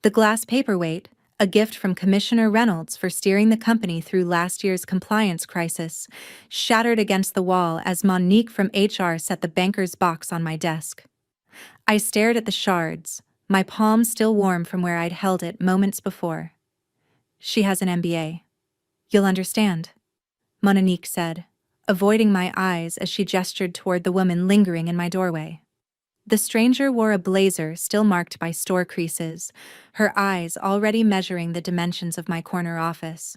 The glass paperweight, a gift from Commissioner Reynolds for steering the company through last year's compliance crisis, shattered against the wall as Monique from HR set the banker's box on my desk. I stared at the shards, my palm still warm from where I'd held it moments before. She has an MBA. You'll understand, Monique said, avoiding my eyes as she gestured toward the woman lingering in my doorway. The stranger wore a blazer still marked by store creases, her eyes already measuring the dimensions of my corner office.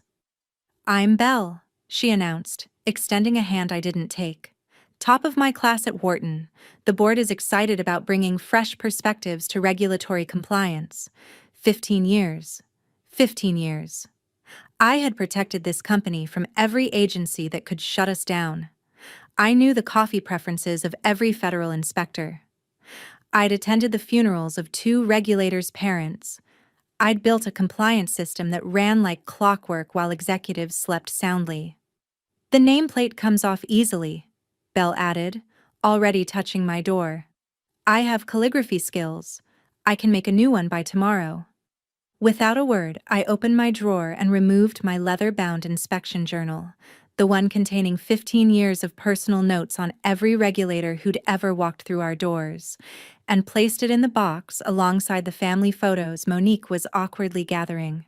I'm Belle, she announced, extending a hand I didn't take. Top of my class at Wharton, the board is excited about bringing fresh perspectives to regulatory compliance. 15 years. 15 years. I had protected this company from every agency that could shut us down. I knew the coffee preferences of every federal inspector. I'd attended the funerals of 2 regulators' parents. I'd built a compliance system that ran like clockwork while executives slept soundly. The nameplate comes off easily, Belle added, already touching my door. I have calligraphy skills. I can make a new one by tomorrow. Without a word, I opened my drawer and removed my leather-bound inspection journal, the one containing 15 years of personal notes on every regulator who'd ever walked through our doors, and placed it in the box alongside the family photos Monique was awkwardly gathering.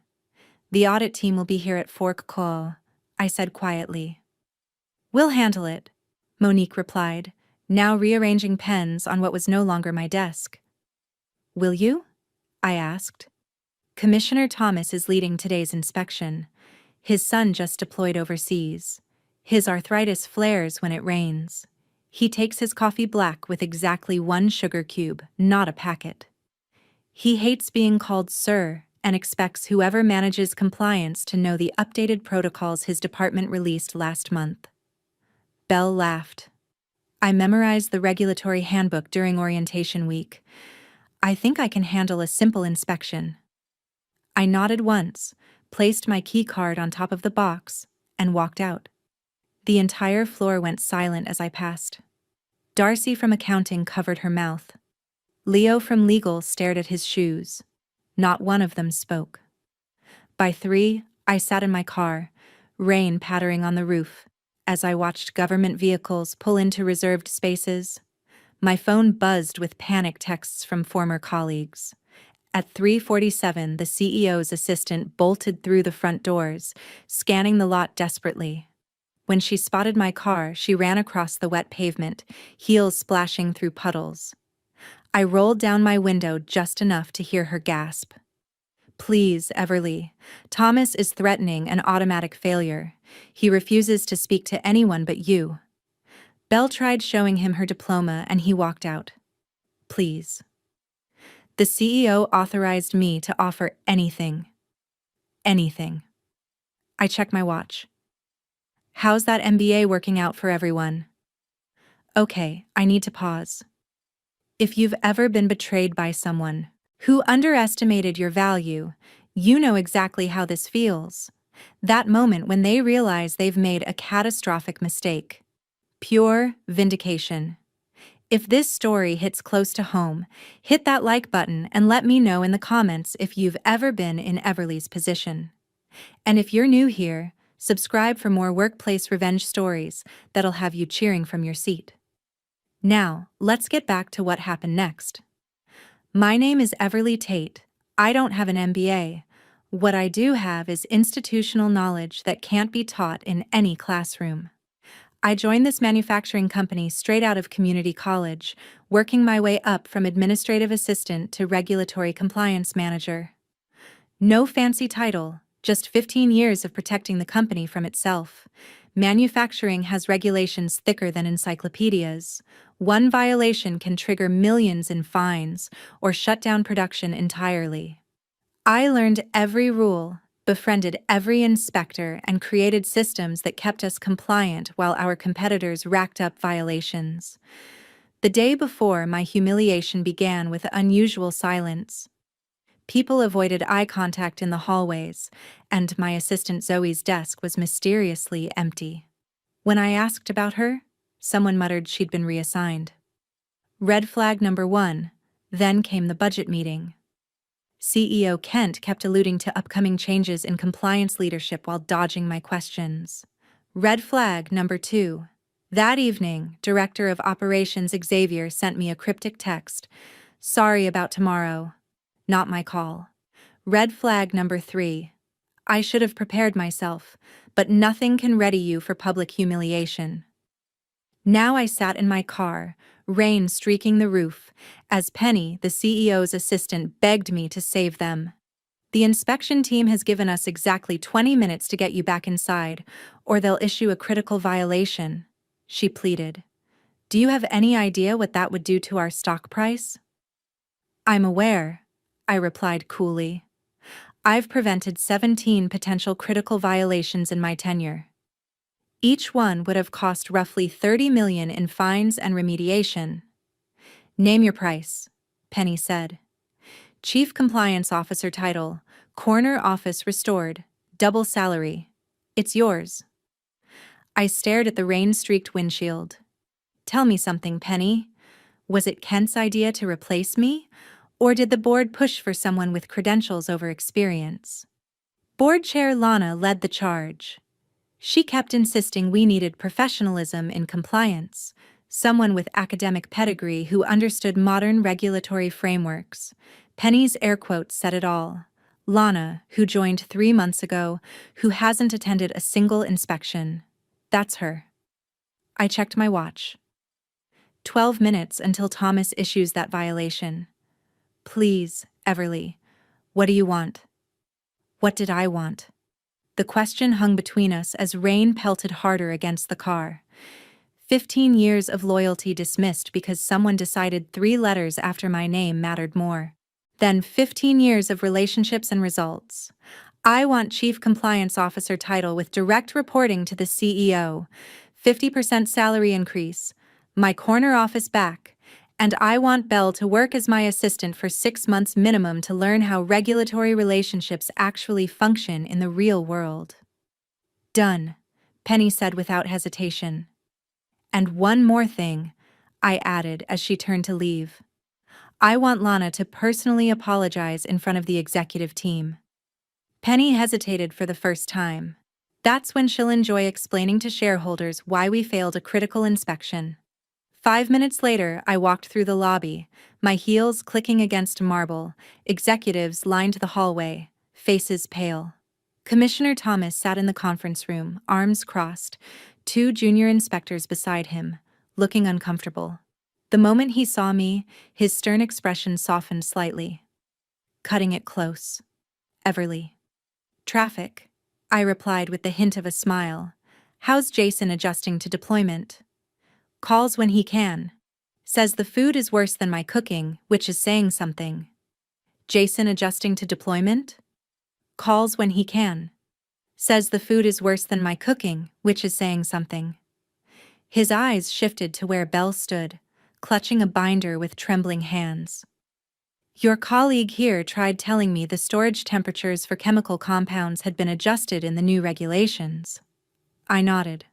The audit team will be here at 4 o'clock, I said quietly. We'll handle it, Monique replied, now rearranging pens on what was no longer my desk. Will you? I asked. Commissioner Thomas is leading today's inspection. His son just deployed overseas. His arthritis flares when it rains. He takes his coffee black with exactly 1 sugar cube, not a packet. He hates being called sir and expects whoever manages compliance to know the updated protocols his department released last month. Belle laughed. I memorized the regulatory handbook during orientation week. I think I can handle a simple inspection. I nodded once, placed my key card on top of the box, and walked out. The entire floor went silent as I passed. Darcy from accounting covered her mouth. Leo from legal stared at his shoes. Not one of them spoke. By 3, I sat in my car, rain pattering on the roof, as I watched government vehicles pull into reserved spaces. My phone buzzed with panic texts from former colleagues. At 3:47, the CEO's assistant bolted through the front doors, scanning the lot desperately. When she spotted my car, she ran across the wet pavement, heels splashing through puddles. I rolled down my window just enough to hear her gasp. Please, Everly. Thomas is threatening an automatic failure. He refuses to speak to anyone but you. Belle tried showing him her diploma and he walked out. Please. The CEO authorized me to offer anything. Anything. I checked my watch. How's that MBA working out for everyone? Okay, I need to pause. If you've ever been betrayed by someone who underestimated your value, you know exactly how this feels. That moment when they realize they've made a catastrophic mistake. Pure vindication. If this story hits close to home, hit that like button and let me know in the comments if you've ever been in Everly's position. And if you're new here, subscribe for more workplace revenge stories that'll have you cheering from your seat. Now, let's get back to what happened next. My name is Everly Tate. I don't have an MBA. What I do have is institutional knowledge that can't be taught in any classroom. I joined this manufacturing company straight out of community college, working my way up from administrative assistant to regulatory compliance manager. No fancy title, just 15 years of protecting the company from itself. Manufacturing has regulations thicker than encyclopedias. One violation can trigger millions in fines or shut down production entirely. I learned every rule, befriended every inspector, and created systems that kept us compliant while our competitors racked up violations. The day before, my humiliation began with unusual silence. People avoided eye contact in the hallways, and my assistant Zoe's desk was mysteriously empty. When I asked about her, someone muttered she'd been reassigned. Red flag number 1, then came the budget meeting. CEO Kent kept alluding to upcoming changes in compliance leadership while dodging my questions. Red flag number 2. That evening, Director of Operations Xavier sent me a cryptic text. Sorry about tomorrow. Not my call. Red flag number 3. I should have prepared myself, but nothing can ready you for public humiliation. Now I sat in my car, rain streaking the roof, as Penny, the CEO's assistant, begged me to save them. The inspection team has given us exactly 20 minutes to get you back inside, or they'll issue a critical violation, she pleaded. Do you have any idea what that would do to our stock price? I'm aware, I replied coolly. I've prevented 17 potential critical violations in my tenure. Each one would have cost roughly $30 million in fines and remediation. Name your price, Penny said. Chief Compliance Officer title, corner office restored, double salary. It's yours. I stared at the rain-streaked windshield. Tell me something, Penny. Was it Kent's idea to replace me? Or did the board push for someone with credentials over experience? Board Chair Lana led the charge. She kept insisting we needed professionalism in compliance, someone with academic pedigree who understood modern regulatory frameworks. Penny's air quotes said it all. Lana, who joined 3 months ago, who hasn't attended a single inspection. That's her. I checked my watch. 12 minutes until Thomas issues that violation. Please, Everly, what do you want? What did I want? The question hung between us as rain pelted harder against the car. 15 years of loyalty dismissed because someone decided 3 letters after my name mattered more. Then 15 years of relationships and results. I want Chief Compliance Officer title with direct reporting to the CEO, 50% salary increase, my corner office back, and I want Belle to work as my assistant for 6 months minimum to learn how regulatory relationships actually function in the real world. Done, Penny said without hesitation. And one more thing, I added as she turned to leave. I want Lana to personally apologize in front of the executive team. Penny hesitated for the first time. That's when she'll enjoy explaining to shareholders why we failed a critical inspection. 5 minutes later, I walked through the lobby, my heels clicking against marble. Executives lined the hallway, faces pale. Commissioner Thomas sat in the conference room, arms crossed, 2 junior inspectors beside him, looking uncomfortable. The moment he saw me, his stern expression softened slightly. Cutting it close. Everly. Traffic, I replied with the hint of a smile. How's Jason adjusting to deployment? Calls when he can. Says the food is worse than my cooking, which is saying something. Jason adjusting to deployment? Calls when he can. Says the food is worse than my cooking, which is saying something. His eyes shifted to where Belle stood, clutching a binder with trembling hands. Your colleague here tried telling me the storage temperatures for chemical compounds had been adjusted in the new regulations. I nodded.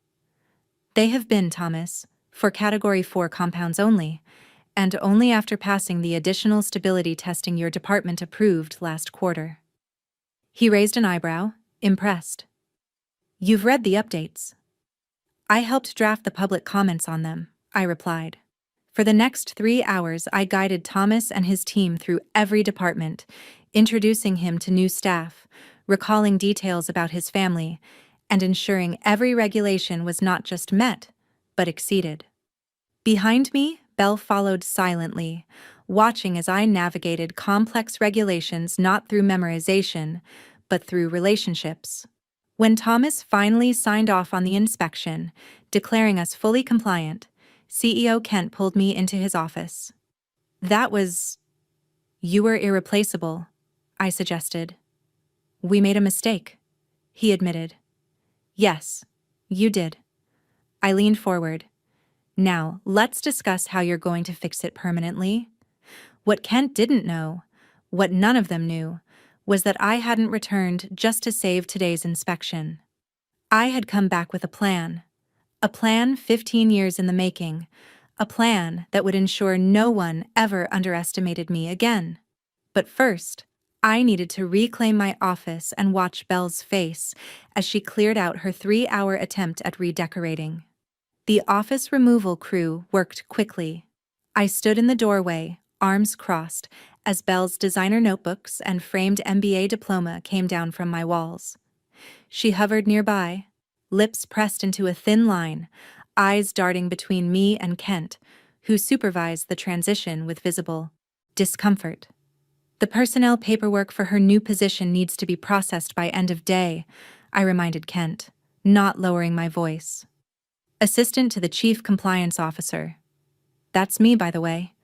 They have been, Thomas, for Category 4 compounds only, and only after passing the additional stability testing your department approved last quarter. He raised an eyebrow, impressed. You've read the updates. I helped draft the public comments on them, I replied. For the next 3 hours, I guided Thomas and his team through every department, introducing him to new staff, recalling details about his family, and ensuring every regulation was not just met, but exceeded. Behind me, Belle followed silently, watching as I navigated complex regulations not through memorization, but through relationships. When Thomas finally signed off on the inspection, declaring us fully compliant, CEO Kent pulled me into his office. You were irreplaceable, I suggested. We made a mistake, he admitted. Yes, you did. I leaned forward. Now, let's discuss how you're going to fix it permanently. What Kent didn't know, what none of them knew, was that I hadn't returned just to save today's inspection. I had come back with a plan 15 years in the making, a plan that would ensure no one ever underestimated me again. But first, I needed to reclaim my office and watch Belle's face as she cleared out her 3-hour attempt at redecorating. The office removal crew worked quickly. I stood in the doorway, arms crossed, as Belle's designer notebooks and framed MBA diploma came down from my walls. She hovered nearby, lips pressed into a thin line, eyes darting between me and Kent, who supervised the transition with visible discomfort. The personnel paperwork for her new position needs to be processed by end of day, I reminded Kent, not lowering my voice. Assistant to the Chief Compliance Officer. That's me, by the way.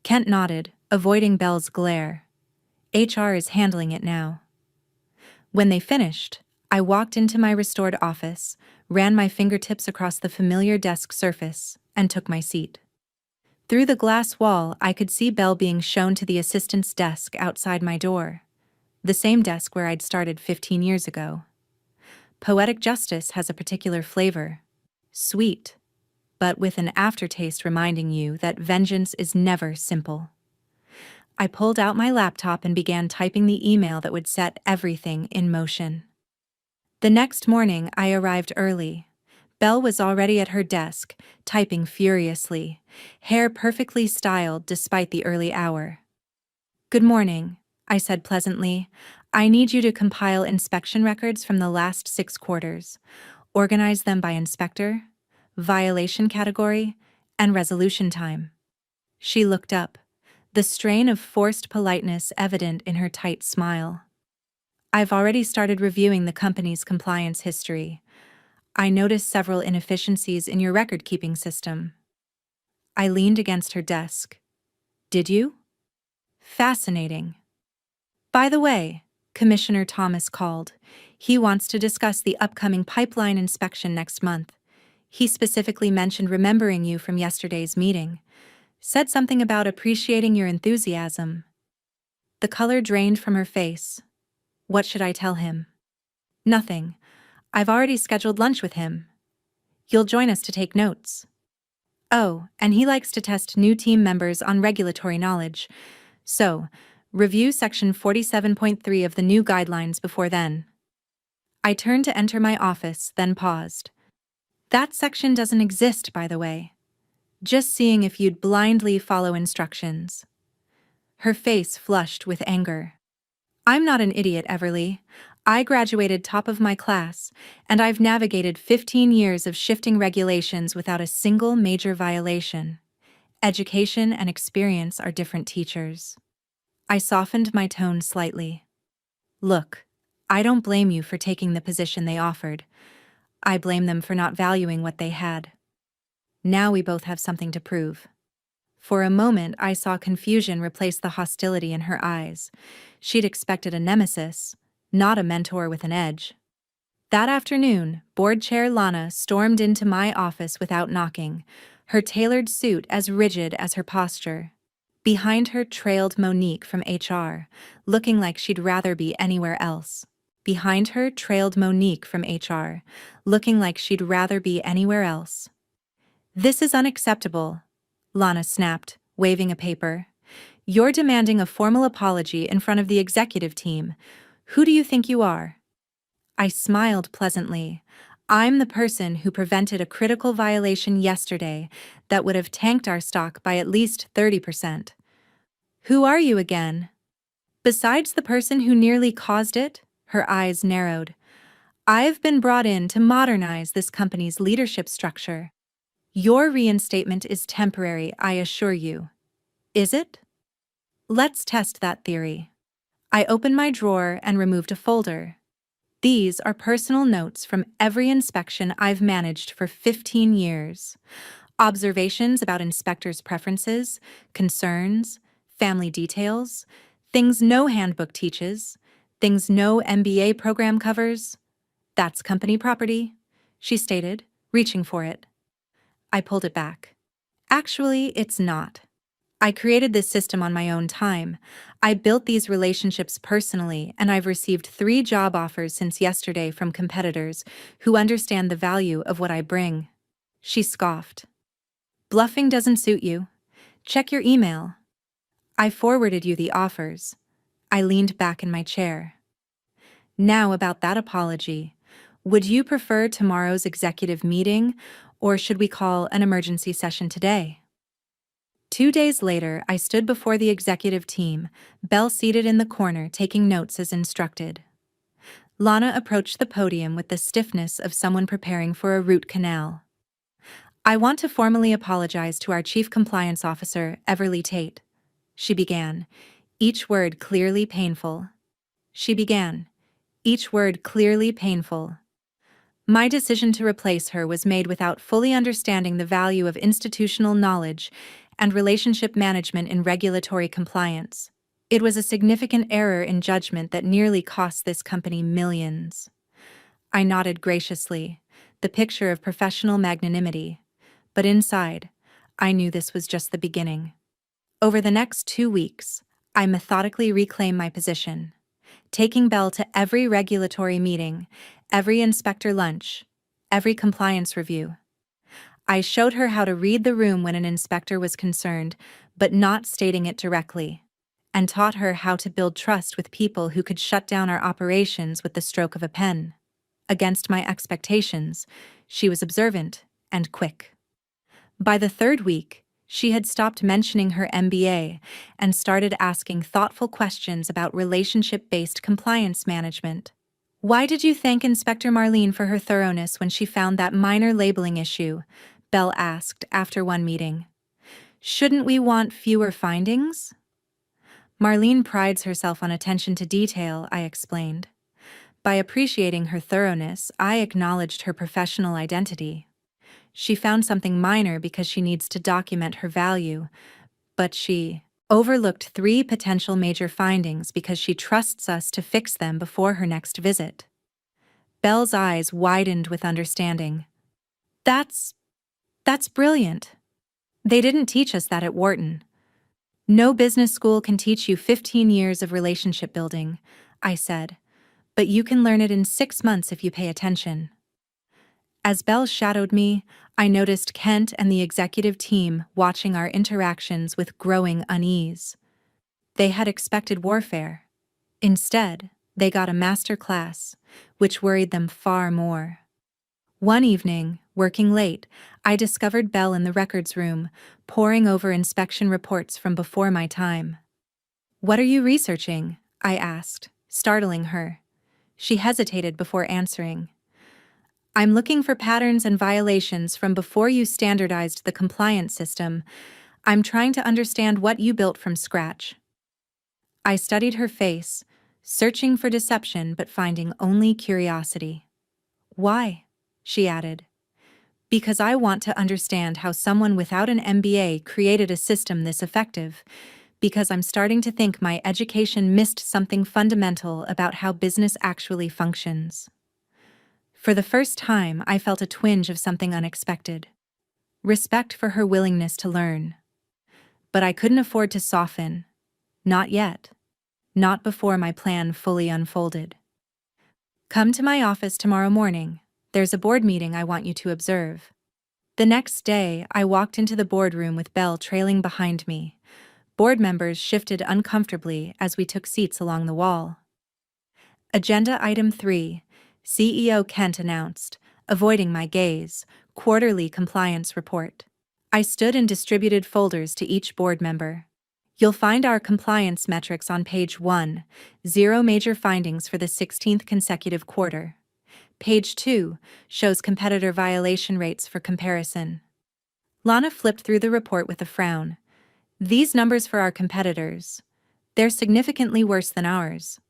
Kent nodded, avoiding Belle's glare. HR is handling it now. When they finished, I walked into my restored office, ran my fingertips across the familiar desk surface, and took my seat. Through the glass wall, I could see Belle being shown to the assistant's desk outside my door, the same desk where I'd started 15 years ago. Poetic justice has a particular flavor. Sweet, but with an aftertaste reminding you that vengeance is never simple. I pulled out my laptop and began typing the email that would set everything in motion. The next morning, I arrived early. Belle was already at her desk, typing furiously, hair perfectly styled despite the early hour. "Good morning," I said pleasantly. "I need you to compile inspection records from the last 6 quarters. Organize them by inspector, violation category, and resolution time." She looked up, the strain of forced politeness evident in her tight smile. "I've already started reviewing the company's compliance history. I noticed several inefficiencies in your record-keeping system." I leaned against her desk. "Did you?" "Fascinating." "By the way," Commissioner Thomas called. "He wants to discuss the upcoming pipeline inspection next month. He specifically mentioned remembering you from yesterday's meeting. Said something about appreciating your enthusiasm." The color drained from her face. What should I tell him? "Nothing. I've already scheduled lunch with him. You'll join us to take notes." "Oh, and he likes to test new team members on regulatory knowledge. So, review Section 47.3 of the new guidelines before then." I turned to enter my office, then paused. "That section doesn't exist, by the way. Just seeing if you'd blindly follow instructions." Her face flushed with anger. "I'm not an idiot, Everly. I graduated top of my class, and I've navigated 15 years of shifting regulations without a single major violation. Education and experience are different teachers." I softened my tone slightly. "Look, I don't blame you for taking the position they offered. I blame them for not valuing what they had. Now we both have something to prove." For a moment, I saw confusion replace the hostility in her eyes. She'd expected a nemesis, not a mentor with an edge. That afternoon, Board Chair Lana stormed into my office without knocking, her tailored suit as rigid as her posture. Behind her trailed Monique from HR, looking like she'd rather be anywhere else. Behind her trailed Monique from HR, looking like she'd rather be anywhere else. "This is unacceptable," Lana snapped, waving a paper. "You're demanding a formal apology in front of the executive team. Who do you think you are?" I smiled pleasantly. "I'm the person who prevented a critical violation yesterday that would have tanked our stock by at least 30%. "Who are you again?" "Besides the person who nearly caused it?" Her eyes narrowed. "I've been brought in to modernize this company's leadership structure. Your reinstatement is temporary, I assure you. Is it? Let's test that theory." I opened my drawer and removed a folder. "These are personal notes from every inspection I've managed for 15 years. Observations about inspectors' preferences, concerns, family details, things no handbook teaches, things no MBA program covers. That's company property," she stated, reaching for it. I pulled it back. "Actually, it's not. I created this system on my own time. I built these relationships personally, and I've received 3 job offers since yesterday from competitors who understand the value of what I bring." She scoffed. "Bluffing doesn't suit you. Check your email. I forwarded you the offers. I leaned back in my chair. Now about that apology. Would you prefer tomorrow's executive meeting, or should we call an emergency session today? 2 days later, I stood before the executive team, Belle seated in the corner taking notes as instructed. Lana approached the podium with the stiffness of someone preparing for a root canal. I want to formally apologize to our Chief Compliance Officer, Everly Tate. She began, each word clearly painful. She began, each word clearly painful. My decision to replace her was made without fully understanding the value of institutional knowledge and relationship management in regulatory compliance. It was a significant error in judgment that nearly cost this company millions. I nodded graciously, the picture of professional magnanimity. But inside, I knew this was just the beginning. Over the next 2 weeks, I methodically reclaimed my position, taking Belle to every regulatory meeting, every inspector lunch, every compliance review. I showed her how to read the room when an inspector was concerned, but not stating it directly, and taught her how to build trust with people who could shut down our operations with the stroke of a pen. Against my expectations, she was observant and quick. By the 3rd week, she had stopped mentioning her MBA and started asking thoughtful questions about relationship-based compliance management. Why did you thank Inspector Marlene for her thoroughness when she found that minor labeling issue? Belle asked after one meeting. Shouldn't we want fewer findings? Marlene prides herself on attention to detail, I explained. By appreciating her thoroughness, I acknowledged her professional identity. She found something minor because she needs to document her value, but she overlooked 3 potential major findings because she trusts us to fix them before her next visit. Belle's eyes widened with understanding. That's brilliant. They didn't teach us that at Wharton. No business school can teach you 15 years of relationship building, I said, but you can learn it in 6 months if you pay attention. As Belle shadowed me, I noticed Kent and the executive team watching our interactions with growing unease. They had expected warfare. Instead, they got a master class, which worried them far more. One evening, working late, I discovered Belle in the records room, poring over inspection reports from before my time. "What are you researching?" I asked, startling her. She hesitated before answering. "I'm looking for patterns and violations from before you standardized the compliance system. I'm trying to understand what you built from scratch." I studied her face, searching for deception but finding only curiosity. "Why?" she added. "Because I want to understand how someone without an MBA created a system this effective. Because I'm starting to think my education missed something fundamental about how business actually functions." For the first time, I felt a twinge of something unexpected. Respect for her willingness to learn. But I couldn't afford to soften. Not yet. Not before my plan fully unfolded. "Come to my office tomorrow morning. There's a board meeting I want you to observe." The next day, I walked into the boardroom with Belle trailing behind me. Board members shifted uncomfortably as we took seats along the wall. Agenda Item 3, CEO Kent announced, avoiding my gaze, quarterly compliance report. I stood and distributed folders to each board member. "You'll find our compliance metrics on page 1, 0 major findings for the 16th consecutive quarter. Page 2 shows competitor violation rates for comparison." Lana flipped through the report with a frown. "These numbers for our competitors, they're significantly worse than ours.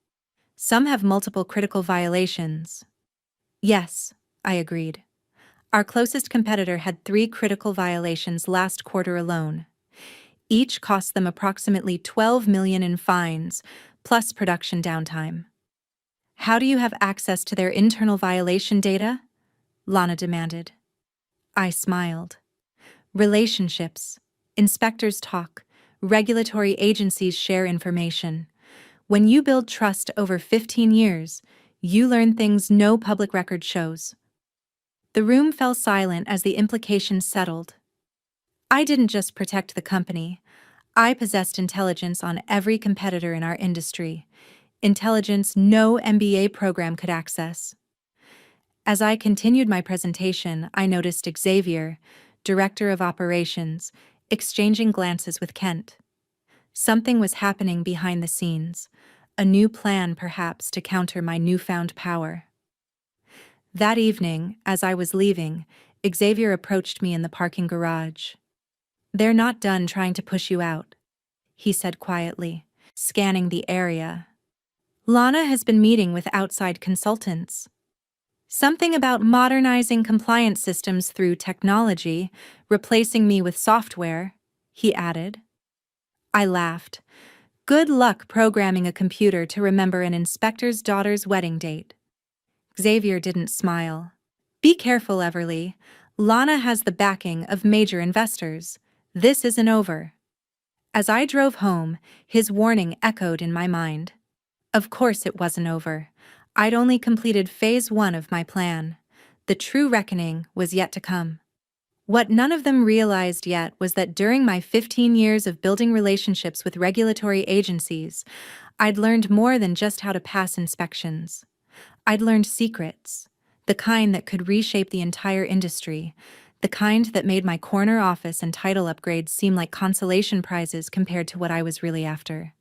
Some have multiple critical violations." "Yes," I agreed. "Our closest competitor had 3 critical violations last quarter alone. Each cost them approximately $12 million in fines, plus production downtime." "How do you have access to their internal violation data?" Lana demanded. I smiled. "Relationships. Inspectors talk. Regulatory agencies share information. When you build trust over 15 years, you learn things no public record shows." The room fell silent as the implications settled. I didn't just protect the company. I possessed intelligence on every competitor in our industry, intelligence no MBA program could access. As I continued my presentation, I noticed Xavier, director of operations, exchanging glances with Kent. Something was happening behind the scenes, a new plan perhaps to counter my newfound power. That evening, as I was leaving, Xavier approached me in the parking garage. "They're not done trying to push you out," he said quietly, scanning the area. "Lana has been meeting with outside consultants. Something about modernizing compliance systems through technology, replacing me with software," he added. I laughed. Good luck programming a computer to remember an inspector's daughter's wedding date. Xavier didn't smile. "Be careful, Everly. Lana has the backing of major investors. This isn't over." As I drove home, his warning echoed in my mind. Of course it wasn't over. I'd only completed phase 1 of my plan. The true reckoning was yet to come. What none of them realized yet was that during my 15 years of building relationships with regulatory agencies, I'd learned more than just how to pass inspections. I'd learned secrets, the kind that could reshape the entire industry, the kind that made my corner office and title upgrades seem like consolation prizes compared to what I was really after.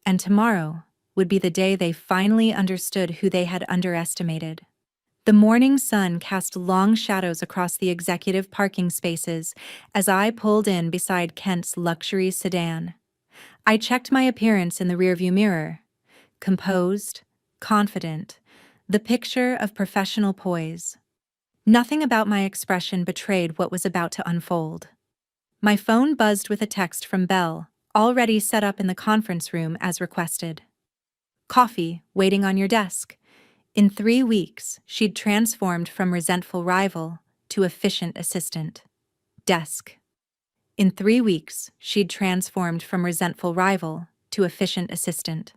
And tomorrow would be the day they finally understood who they had underestimated. The morning sun cast long shadows across the executive parking spaces as I pulled in beside Kent's luxury sedan. I checked my appearance in the rearview mirror. Composed, confident, the picture of professional poise. Nothing about my expression betrayed what was about to unfold. My phone buzzed with a text from Belle, already set up in the conference room as requested. "Coffee, waiting on your desk." In 3 weeks, she'd transformed from resentful rival to efficient assistant. Desk. In 3 weeks, she'd transformed from resentful rival to efficient assistant.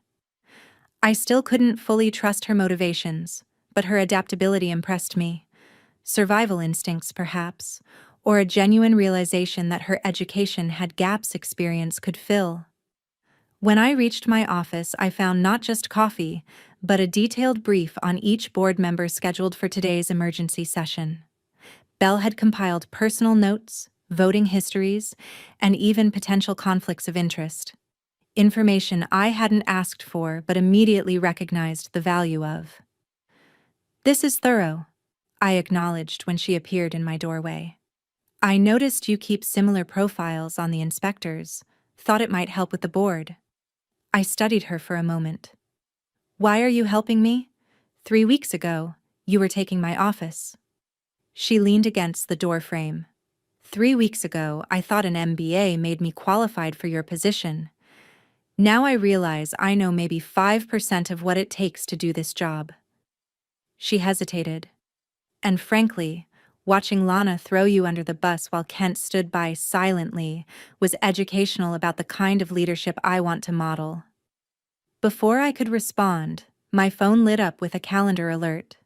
I still couldn't fully trust her motivations, but her adaptability impressed me. Survival instincts, perhaps, or a genuine realization that her education had gaps experience could fill. When I reached my office, I found not just coffee, but a detailed brief on each board member scheduled for today's emergency session. Belle had compiled personal notes, voting histories, and even potential conflicts of interest. Information I hadn't asked for but immediately recognized the value of. "This is thorough," I acknowledged when she appeared in my doorway. "I noticed you keep similar profiles on the inspectors. Thought it might help with the board." I studied her for a moment. "Why are you helping me? 3 weeks ago, you were taking my office." She leaned against the doorframe. "3 weeks ago, I thought an MBA made me qualified for your position. Now I realize I know maybe 5% of what it takes to do this job." She hesitated. "And frankly, watching Lana throw you under the bus while Kent stood by silently was educational about the kind of leadership I want to model." Before I could respond, my phone lit up with a calendar alert.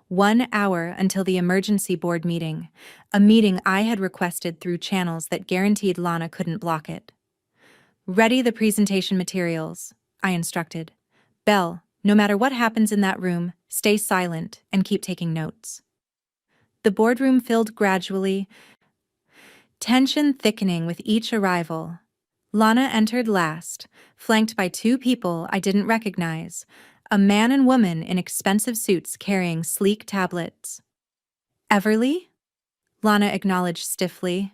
1 hour until the emergency board meeting, a meeting I had requested through channels that guaranteed Lana couldn't block it. "Ready the presentation materials," I instructed. "Belle, no matter what happens in that room, stay silent and keep taking notes." The boardroom filled gradually, tension thickening with each arrival. Lana entered last, flanked by 2 people I didn't recognize, a man and woman in expensive suits carrying sleek tablets. "Everly?" Lana acknowledged stiffly.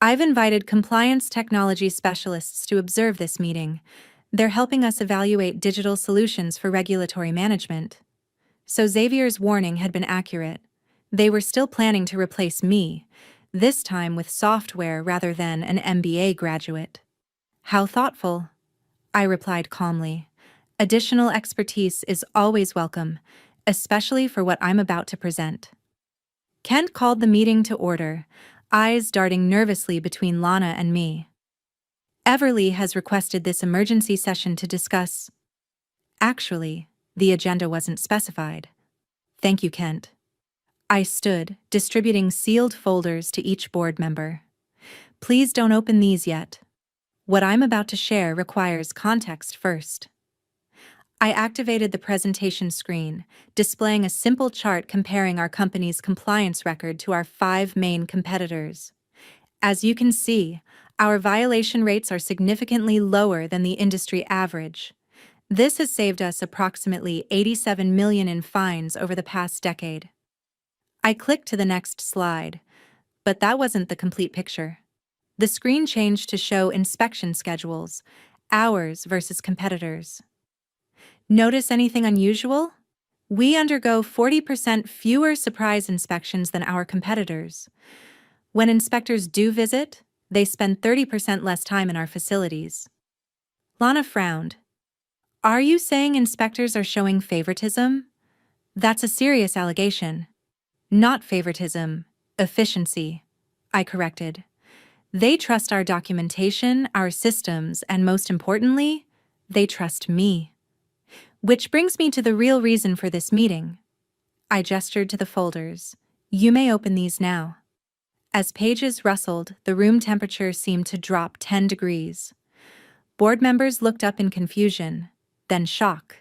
"I've invited compliance technology specialists to observe this meeting. They're helping us evaluate digital solutions for regulatory management." So Xavier's warning had been accurate. They were still planning to replace me, this time with software rather than an MBA graduate. "How thoughtful," I replied calmly. "Additional expertise is always welcome, especially for what I'm about to present." Kent called the meeting to order, eyes darting nervously between Lana and me. "Everly has requested this emergency session to discuss." Actually, the agenda wasn't specified. "Thank you, Kent." I stood, distributing sealed folders to each board member. "Please don't open these yet." What I'm about to share requires context first. I activated the presentation screen, displaying a simple chart comparing our company's compliance record to our 5 main competitors. As you can see, our violation rates are significantly lower than the industry average. This has saved us approximately $87 million in fines over the past decade. I clicked to the next slide, but that wasn't the complete picture. The screen changed to show inspection schedules, ours versus competitors. Notice anything unusual? We undergo 40% fewer surprise inspections than our competitors. When inspectors do visit, they spend 30% less time in our facilities. Lana frowned. Are you saying inspectors are showing favoritism? That's a serious allegation. Not favoritism, efficiency, I corrected. They trust our documentation, our systems, and most importantly, they trust me. Which brings me to the real reason for this meeting. I gestured to the folders. You may open these now. As pages rustled, the room temperature seemed to drop 10 degrees. Board members looked up in confusion, then shock,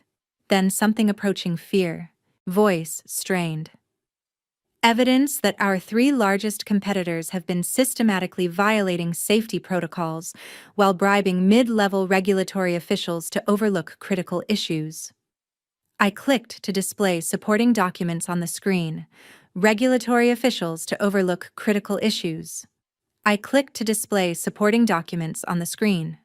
then something approaching fear, voice strained. Evidence that our 3 largest competitors have been systematically violating safety protocols while bribing mid-level regulatory officials to overlook critical issues. I clicked to display supporting documents on the screen. Regulatory officials to overlook critical issues. I clicked to display supporting documents on the screen.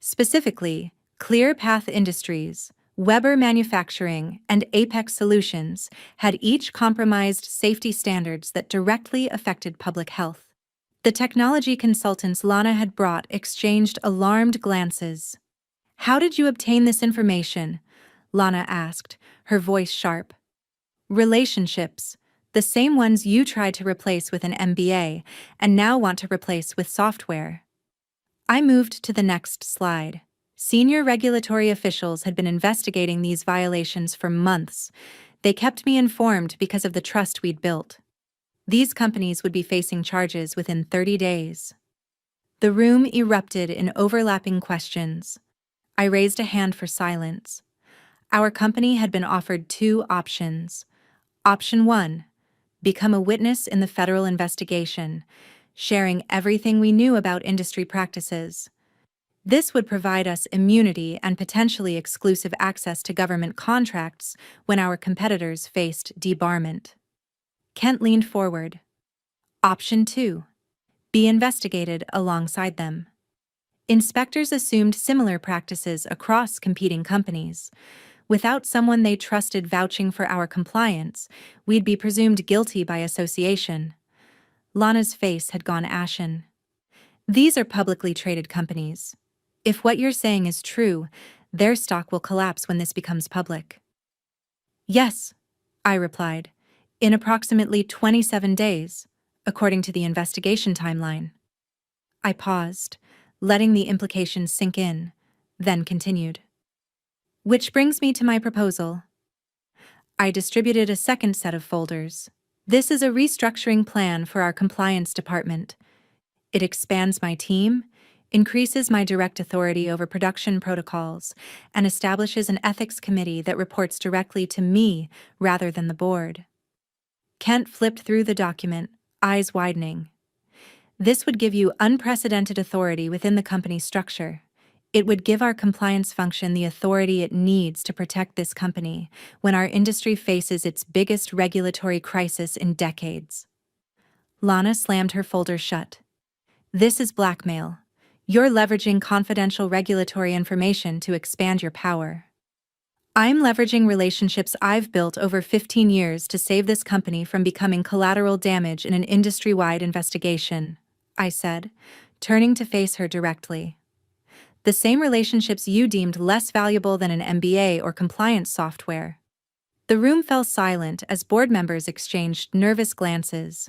Specifically, ClearPath Industries, Weber Manufacturing, and Apex Solutions had each compromised safety standards that directly affected public health. The technology consultants Lana had brought exchanged alarmed glances. How did you obtain this information? Lana asked, her voice sharp. Relationships, the same ones you tried to replace with an MBA and now want to replace with software. I moved to the next slide. Senior regulatory officials had been investigating these violations for months. They kept me informed because of the trust we'd built. These companies would be facing charges within 30 days. The room erupted in overlapping questions. I raised a hand for silence. Our company had been offered 2 options. Option 1, become a witness in the federal investigation, sharing everything we knew about industry practices. This would provide us immunity and potentially exclusive access to government contracts when our competitors faced debarment. Kent leaned forward. Option 2, be investigated alongside them. Inspectors assumed similar practices across competing companies. Without someone they trusted vouching for our compliance, we'd be presumed guilty by association. Lana's face had gone ashen. These are publicly traded companies. If what you're saying is true, their stock will collapse when this becomes public. Yes, I replied, in approximately 27 days, according to the investigation timeline. I paused, letting the implications sink in, then continued. Which brings me to my proposal. I distributed a second set of folders. This is a restructuring plan for our compliance department. It expands my team, increases my direct authority over production protocols, and establishes an ethics committee that reports directly to me rather than the board. Kent flipped through the document, eyes widening. This would give you unprecedented authority within the company structure. It would give our compliance function the authority it needs to protect this company when our industry faces its biggest regulatory crisis in decades. Lana slammed her folder shut. This is blackmail. You're leveraging confidential regulatory information to expand your power. I'm leveraging relationships I've built over 15 years to save this company from becoming collateral damage in an industry-wide investigation, I said, turning to face her directly. The same relationships you deemed less valuable than an MBA or compliance software. The room fell silent as board members exchanged nervous glances.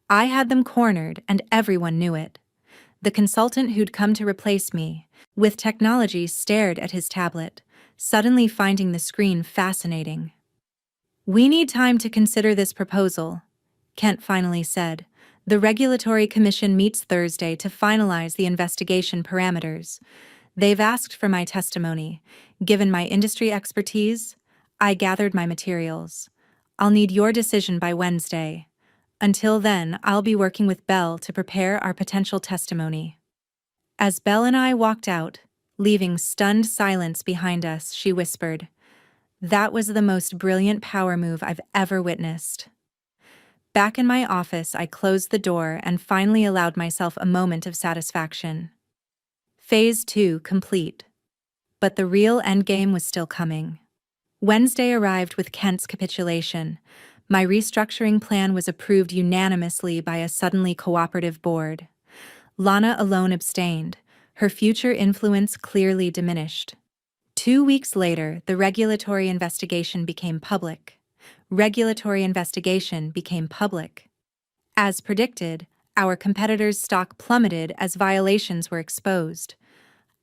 I had them cornered, and everyone knew it. The consultant who'd come to replace me, with technology, stared at his tablet, suddenly finding the screen fascinating. We need time to consider this proposal, Kent finally said, The Regulatory Commission meets Thursday to finalize the investigation parameters. They've asked for my testimony. Given my industry expertise, I gathered my materials. I'll need your decision by Wednesday. Until then, I'll be working with Belle to prepare our potential testimony. As Belle and I walked out, leaving stunned silence behind us, she whispered, "That was the most brilliant power move I've ever witnessed." Back in my office, I closed the door and finally allowed myself a moment of satisfaction. Phase 2 complete. But the real endgame was still coming. Wednesday arrived with Kent's capitulation. My restructuring plan was approved unanimously by a suddenly cooperative board. Lana alone abstained, her future influence clearly diminished. 2 weeks later, the regulatory investigation became public. As predicted, our competitors' stock plummeted as violations were exposed.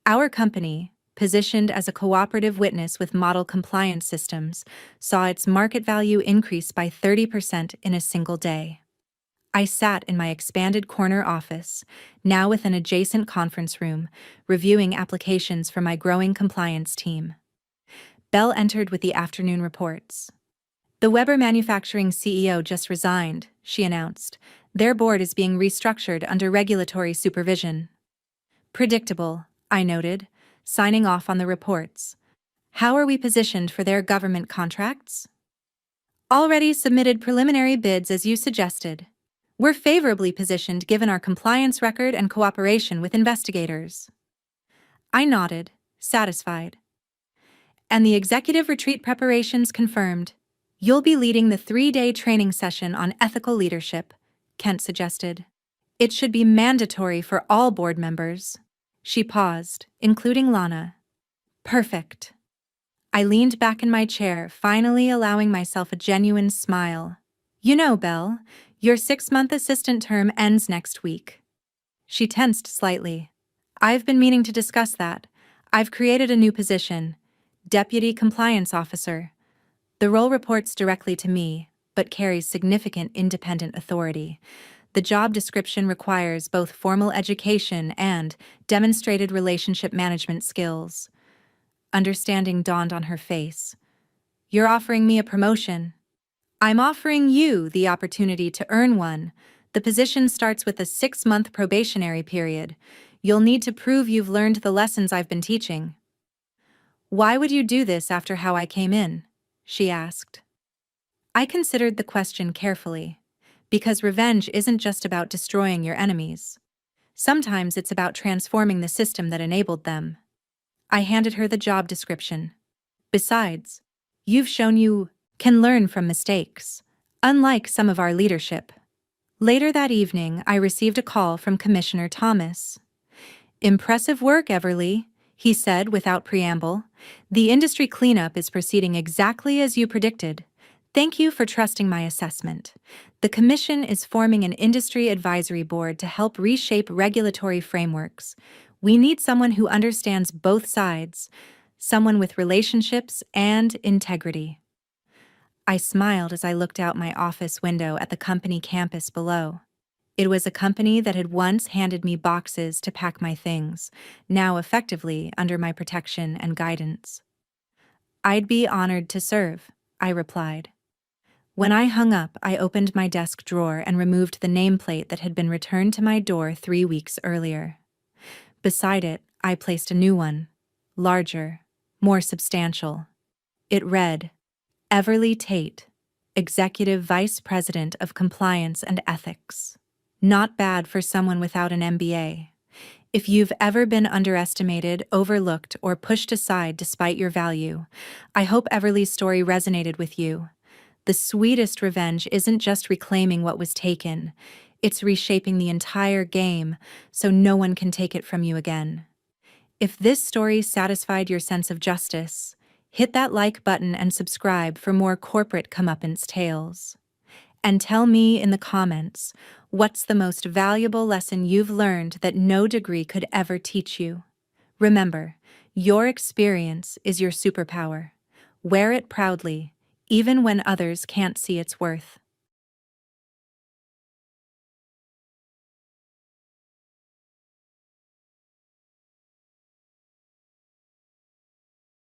Our company, positioned as a cooperative witness with model compliance systems, saw its market value increase by 30% in a single day. I sat in my expanded corner office, now with an adjacent conference room, reviewing applications for my growing compliance team. Belle entered with the afternoon reports. "The Weber Manufacturing CEO just resigned," she announced. "Their board is being restructured under regulatory supervision." "Predictable," I noted, signing off on the reports. "How are we positioned for their government contracts?" "Already submitted preliminary bids as you suggested. We're favorably positioned given our compliance record and cooperation with investigators." I nodded, satisfied. "And the executive retreat preparations confirmed. You'll be leading the 3-day training session on ethical leadership," Kent suggested. "It should be mandatory for all board members." She paused, including Lana. "Perfect." I leaned back in my chair, finally allowing myself a genuine smile. "You know, Belle, your 6-month assistant term ends next week." She tensed slightly. "I've been meaning to discuss that. I've created a new position, Deputy Compliance Officer. The role reports directly to me, but carries significant independent authority. The job description requires both formal education and demonstrated relationship management skills." Understanding dawned on her face. "You're offering me a promotion." "I'm offering you the opportunity to earn one. The position starts with a 6-month probationary period. You'll need to prove you've learned the lessons I've been teaching." "Why would you do this after how I came in?" she asked. I considered the question carefully, because revenge isn't just about destroying your enemies. Sometimes it's about transforming the system that enabled them. I handed her the job description. "Besides, you've shown you can learn from mistakes, unlike some of our leadership." Later that evening, I received a call from Commissioner Thomas. "Impressive work, Everly," he said without preamble. "The industry cleanup is proceeding exactly as you predicted. Thank you for trusting my assessment. The Commission is forming an industry advisory board to help reshape regulatory frameworks. We need someone who understands both sides, someone with relationships and integrity." I smiled as I looked out my office window at the company campus below. It was a company that had once handed me boxes to pack my things, now effectively under my protection and guidance. "I'd be honored to serve," I replied. When I hung up, I opened my desk drawer and removed the nameplate that had been returned to my door 3 weeks earlier. Beside it, I placed a new one, larger, more substantial. It read, "Everly Tate, Executive Vice President of Compliance and Ethics." Not bad for someone without an MBA. If you've ever been underestimated, overlooked, or pushed aside despite your value, I hope Everly's story resonated with you. The sweetest revenge isn't just reclaiming what was taken, it's reshaping the entire game so no one can take it from you again. If this story satisfied your sense of justice, hit that like button and subscribe for more corporate comeuppance tales. And tell me in the comments, what's the most valuable lesson you've learned that no degree could ever teach you? Remember, your experience is your superpower. Wear it proudly, even when others can't see its worth.